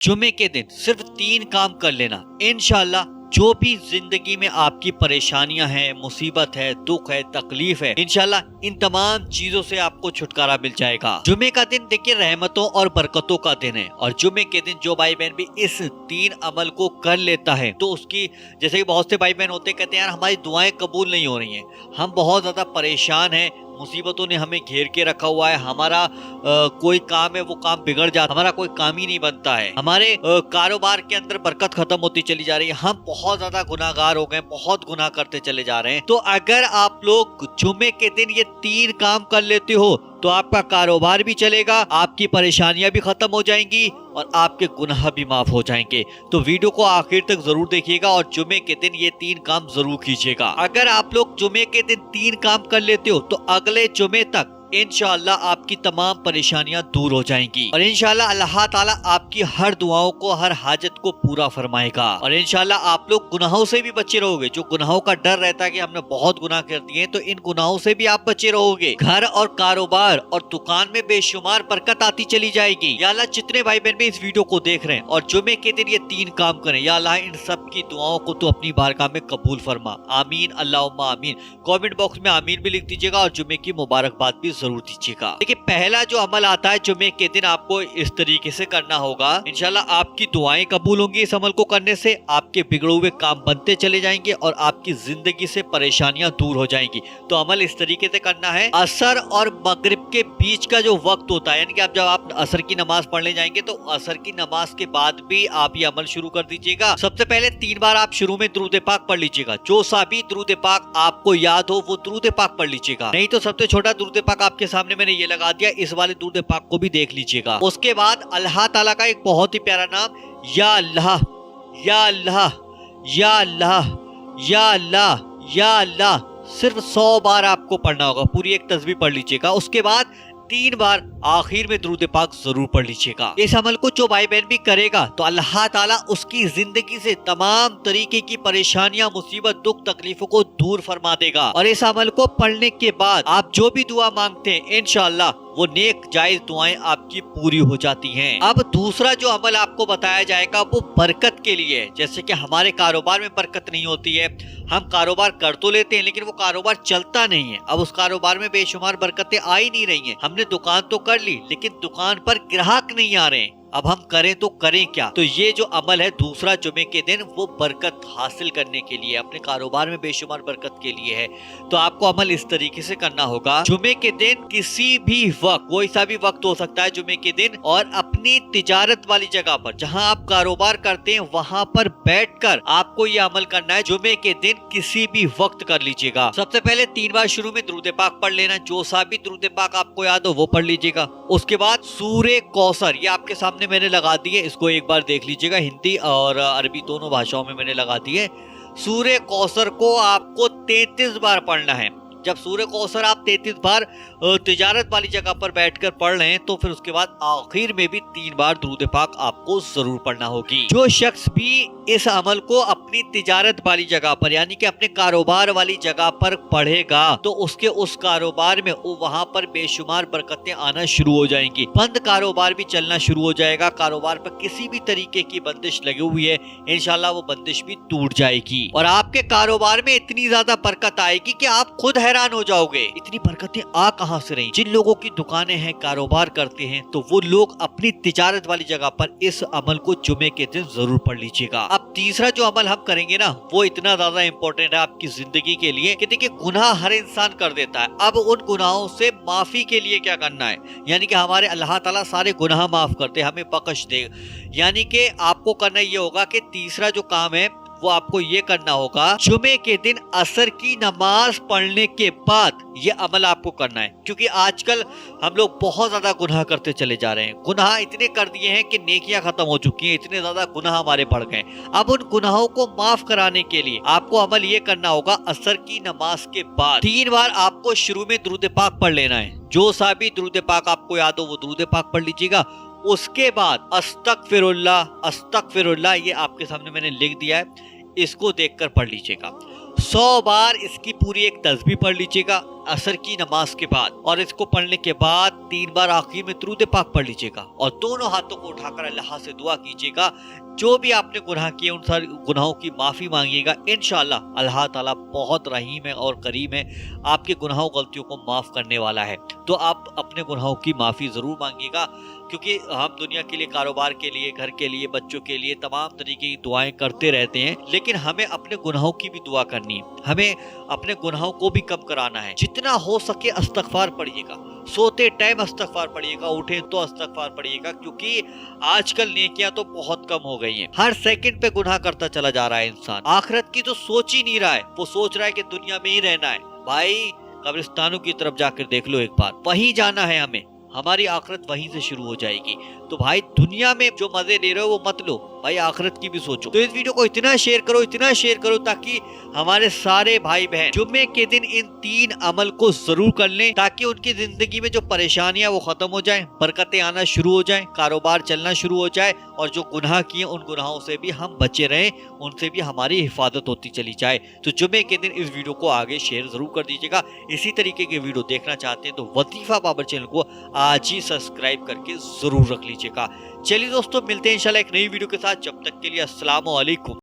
जुमे के दिन सिर्फ 3 काम कर लेना, इंशाल्लाह जो भी जिंदगी में आपकी परेशानियां हैं, मुसीबत है, दुख है, तकलीफ है, इंशाल्लाह इन तमाम चीजों से आपको छुटकारा मिल जाएगा। जुमे का दिन देखिए रहमतों और बरकतों का दिन है, और जुमे के दिन जो भाई बहन भी इस 3 अमल को कर लेता है तो उसकी, जैसे कि बहुत से भाई बहन होते कहते हैं यार हमारी दुआएं कबूल नहीं हो रही हैं, हम बहुत ज्यादा परेशान हैं, मुसीबतों ने हमें घेर के रखा हुआ है, हमारा कोई काम है वो काम बिगड़ जाता, हमारा कोई काम ही नहीं बनता है, हमारे कारोबार के अंदर बरकत खत्म होती चली जा रही है, हम बहुत ज्यादा गुनाहगार हो गए, बहुत गुनाह करते चले जा रहे हैं। तो अगर आप लोग जुमे के दिन ये 3 काम कर लेते हो तो आपका कारोबार भी चलेगा, आपकी परेशानियां भी खत्म हो जाएंगी और आपके गुनाह भी माफ हो जाएंगे। तो वीडियो को आखिर तक जरूर देखिएगा और जुमे के दिन ये 3 काम जरूर कीजिएगा। अगर आप लोग जुमे के दिन 3 काम कर लेते हो तो अगले जुमे तक इंशाअल्लाह आपकी तमाम परेशानियां दूर हो जाएंगी और इंशाअल्लाह अल्लाह ताला आपकी हर दुआओं को, हर हाजत को पूरा फरमाएगा और इंशाअल्लाह आप लोग गुनाहों से भी बचे रहोगे। जो गुनाहों का डर रहता है कि हमने बहुत गुनाह कर दिए तो इन गुनाहों से भी आप बचे रहोगे। घर और कारोबार और दुकान में बेशुमार बरकत आती चली जाएगी। या अल्लाह जितने भाई बहन भी इस वीडियो को देख रहे हैं और जुमे के दिन ये 3 काम करें, या अल्लाह इन सब की दुआओं को तो अपनी बारगाह में कबूल फरमा। आमीन अल्लाहुम्मा आमीन। कमेंट बॉक्स में आमीन भी लिख दीजिएगा और जुमे की मुबारकबाद भी जरूर दीजिएगा। देखिए पहला जो अमल आता है जुमे के दिन आपको इस तरीके से करना होगा, इंशाल्लाह आपकी दुआएं कबूल होंगी। इस अमल को करने से आपके बिगड़े हुए काम बनते चले जाएंगे और आपकी जिंदगी से परेशानियां दूर हो जाएंगी। तो अमल इस तरीके से करना है, असर और मगरिब के बीच का जो वक्त होता है, यानी कि जब आप असर की नमाज पढ़ने जाएंगे तो असर की नमाज के बाद भी आप ये अमल शुरू कर दीजिएगा। सबसे पहले 3 बार आप शुरू में दुरूद पाक पढ़ लीजिएगा। जो सा भी दुरूद पाक आपको याद हो वो दुरूद पाक पढ़ लीजिएगा, नहीं तो सबसे छोटा दुरूद पाक आपके सामने मैंने ये लगा दिया, इस वाले दुरूद पाक को भी देख लीजिएगा। उसके बाद अल्लाह ताला का एक बहुत ही प्यारा नाम, या अल्लाह या अल्लाह या अल्लाह या अल्लाह या अल्लाह, सिर्फ 100 बार आपको पढ़ना होगा। पूरी एक तस्बीह पढ़ लीजिएगा। उसके बाद 3 बार आखिर में दुरूद पाक जरूर पढ़ लीजिएगा। इस अमल को जो भाई बहन भी करेगा तो अल्लाह ताला उसकी जिंदगी से तमाम तरीके की परेशानियां, मुसीबत, दुख, तकलीफों को दूर फरमा देगा। और इस अमल को पढ़ने के बाद आप जो भी दुआ मांगते हैं इंशाअल्लाह वो नेक जायज दुआएं आपकी पूरी हो जाती हैं। अब दूसरा जो अमल आपको बताया जाएगा वो बरकत के लिए है। जैसे कि हमारे कारोबार में बरकत नहीं होती है, हम कारोबार कर तो लेते हैं लेकिन वो कारोबार चलता नहीं है। अब उस कारोबार में बेशुमार बरकतें आ ही नहीं रही हैं। हमने दुकान तो कर ली लेकिन दुकान पर ग्राहक नहीं आ रहे हैं, अब हम करें तो करें क्या। तो ये जो अमल है दूसरा जुमे के दिन वो बरकत हासिल करने के लिए, अपने कारोबार में बेशुमार बरकत के लिए है। तो आपको अमल इस तरीके से करना होगा, जुमे के दिन किसी भी वक्त, कोई सा भी वक्त हो सकता है जुमे के दिन, और अपनी तिजारत वाली जगह पर जहां आप कारोबार करते हैं वहां पर बैठकर आपको ये अमल करना है। जुमे के दिन किसी भी वक्त कर लीजिएगा। सबसे पहले 3 बार शुरू में दुरूद पाक पढ़ लेना, जो सा भी दुरूद पाक आपको याद हो वो पढ़ लीजिएगा। उसके बाद सूरे कौसर, ये आपके सामने मैंने लगा दी है, इसको एक बार देख लीजिएगा। हिंदी और अरबी दोनों भाषाओं में मैंने लगा दी है। सूरे कौसर को आपको 33 बार पढ़ना है। जब सूरे कौसर आप 33 बार तिजारत वाली जगह पर बैठकर पढ़ रहे हैं तो फिर उसके बाद आखिर में भी 3 बार दुरूद पाक आपको जरूर पढ़ना होगी। जो शख्स भी इस अमल को अपनी तिजारत वाली जगह पर, यानी कि अपने कारोबार वाली जगह पर पढ़ेगा तो उसके उस कारोबार में वहां पर बेशुमार बरकतें आना शुरू हो जाएंगी। बंद कारोबार भी चलना शुरू हो जाएगा। कारोबार पर किसी भी तरीके की बंदिश लगी हुई है इंशाल्लाह वो बंदिश भी टूट जाएगी और आपके कारोबार में इतनी ज्यादा बरकत आएगी कि आप खुद हैरान हो जाओगे, इतनी बरकतें आ कहां से रही। जिन लोगों की दुकानें हैं, कारोबार करते हैं, तो वो लोग अपनी तिजारत वाली जगह पर इस अमल को जुमे के दिन जरूर पढ़ लीजिएगा। अब तीसरा जो अमल हम करेंगे ना वो इतना ज्यादा इंपॉर्टेंट है आपकी जिंदगी के लिए कि देखिए गुनाह हर इंसान कर देता है। अब उन गुनाहों से माफी के लिए क्या करना है, यानी कि हमारे अल्लाह ताला सारे गुनाह माफ करते, हमें बख्श दे। यानी कि आपको करना ये होगा कि तीसरा जो काम है वो आपको ये करना होगा, जुमे के दिन असर की नमाज पढ़ने के बाद ये अमल आपको करना है। क्योंकि आजकल हम लोग बहुत ज्यादा गुनाह करते चले जा रहे हैं, गुनाह इतने कर दिए हैं कि नेकियां खत्म हो चुकी हैं, इतने ज्यादा गुनाह हमारे बढ़ गए। अब उन गुनाहों को माफ कराने के लिए आपको अमल ये करना होगा, असर की नमाज के बाद 3 बार आपको शुरू में दुरूद पाक पढ़ लेना है। जो सा भी दुरूद पाक आपको याद हो वो दुरूद पाक पढ़ लीजिएगा। उसके बाद अस्तगफिरुल्लाह अस्तगफिरुल्लाह, ये आपके सामने मैंने लिख दिया है, इसको देखकर पढ़ लीजिएगा। 100 बार इसकी पूरी एक तस्बीह पढ़ लीजिएगा। असर की नमाज के बाद, और इसको पढ़ने के बाद 3 बार आखिर में दुरूद पाक पढ़ लीजिएगा और दोनों हाथों को उठाकर अल्लाह से दुआ कीजिएगा। जो भी आपने गुनाह किए उन सारे गुनाहों की माफी मांगिएगा। इंशाअल्लाह अल्लाह ताला बहुत रहीम है और करीम है, आपके गुनाहों गलतियों को माफ करने वाला है। तो आप अपने गुनाहों की माफी जरूर मांगिएगा, क्योंकि हम दुनिया के लिए, कारोबार के लिए, घर के लिए, बच्चों के लिए तमाम तरीके की दुआएं करते रहते हैं, लेकिन हमें अपने गुनाहों की भी दुआ करनी है। हमें अपने गुनाहों को भी कम कराना है। जितना हो सके इस्तगफार पढ़िएगा, सोते टाइम इस्तगफार पढ़िएगा, उठे तो इस्तगफार पढ़िएगा, क्योंकि आजकल नेकियां तो बहुत कम हो गई हैं। हर सेकंड पे गुनाह करता चला जा रहा है इंसान। आखिरत की तो सोच ही नहीं रहा है, वो सोच रहा है कि दुनिया में ही रहना है। भाई कब्रिस्तानों की तरफ जाकर देख लो एक बार, वहीं जाना है हमें, हमारी आखिरत वहीं से शुरू हो जाएगी। तो भाई दुनिया में जो मजे ले रहे हो वो मत लो, भाई आखिरत की भी सोचो। तो इस वीडियो को इतना शेयर करो ताकि हमारे सारे भाई बहन जुम्मे के दिन इन 3 अमल को जरूर कर लें, ताकि उनकी जिंदगी में जो परेशानियां वो खत्म हो जाएं, बरकतें आना शुरू हो जाएं, कारोबार चलना शुरू हो जाए, और जो गुनाह किए उन गुनाहों से भी हम बचे रहें, उनसे भी हमारी हिफाजत होती चली जाए। तो जुम्मे के दिन इस वीडियो को आगे शेयर जरूर कर दीजिएगा। इसी तरीके के वीडियो देखना चाहते हैं तो वजीफा बाबर चैनल को आज ही सब्सक्राइब करके जरूर रख लीजिएगा। चलिए दोस्तों, मिलते हैं इंशाल्लाह एक नई वीडियो के साथ। जब तक के लिए अस्सलाम वालेकुम।